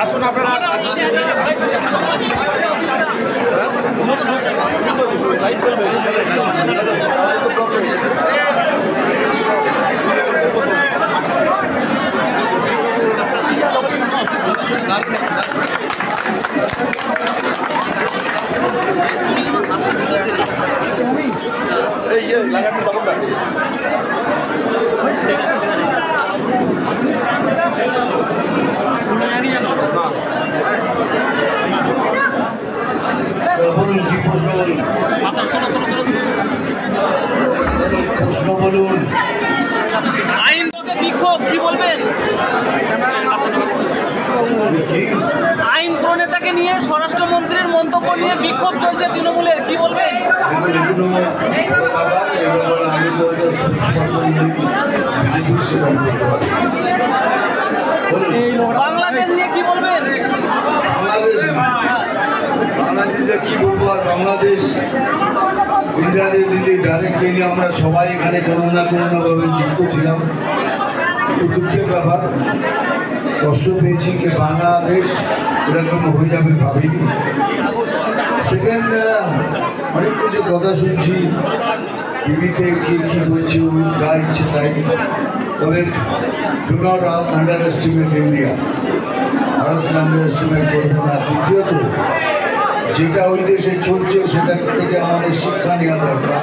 আসুন আপনারা লাইভ করবে এই লাগাচ্ছে বাবা বলুন কি প্রশ্ন বলুন প্রশ্ন বলুন আইন বিক্ষোভ কি বলবেন? আইন প্রণেতাকে নিয়ে স্বরাষ্ট্রমন্ত্রীর মন্তব্য নিয়ে বিক্ষোভ চলছে তৃণমূলের, কি বলবেন? বাংলাদেশ নিয়ে কি বলবেন? বাংলাদেশে কি বলবো আর বাংলাদেশ ইন্ডিয়ালি ডাইরেক্টলি নিয়ে আমরা সবাই এখানে কোনো না কোনোভাবে যুক্ত ছিলাম। দুঃখের ব্যাপার, কষ্ট পেয়েছি কি বাংলাদেশ এরকম হয়ে যাবে ভাবিনি। সেকেন্ড, অনেক কিছু কথা শুনছি টিভিতে কি কি বলছি যা ইচ্ছে তাই, তবে do not under estimate India, ভারতকে আন্ডার এস্টিমেট করবো না। দ্বিতীয়ত, যেটা ওই দেশে চলছে সেটা থেকে আমাদের শিক্ষা নেওয়া দরকার।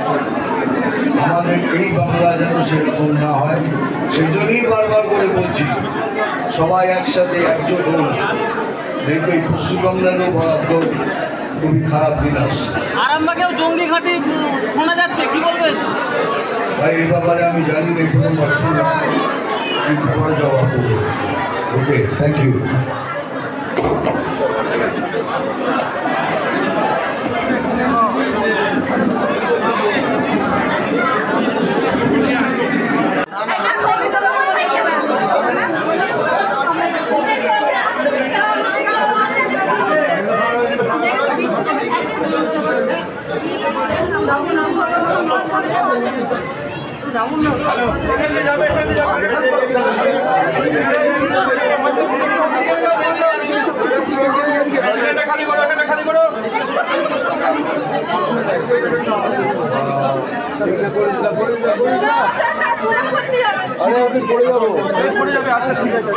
আমাদের এই বাংলা যেন সেরকম না হয়, সেই জন্যই বারবার করে বলছি সবাই একসাথে একজোট হন। দেখো এই পশ্চিমবঙ্গেরও ভাগ্য খুবই খারাপ দিন আসছে। আরামবাগেও জঙ্গি ঘাঁটি শোনা যাচ্ছে, কি বলবেন? ভাই এই ব্যাপারে আমি জানি না, প্রথমবার শুনলাম, কিন্তু পরে জবাব দেবো। ওকে, থ্যাংক ইউ। খালি করো আরে ওদের পড়ে যাবো আচ্ছা ঠিক আছে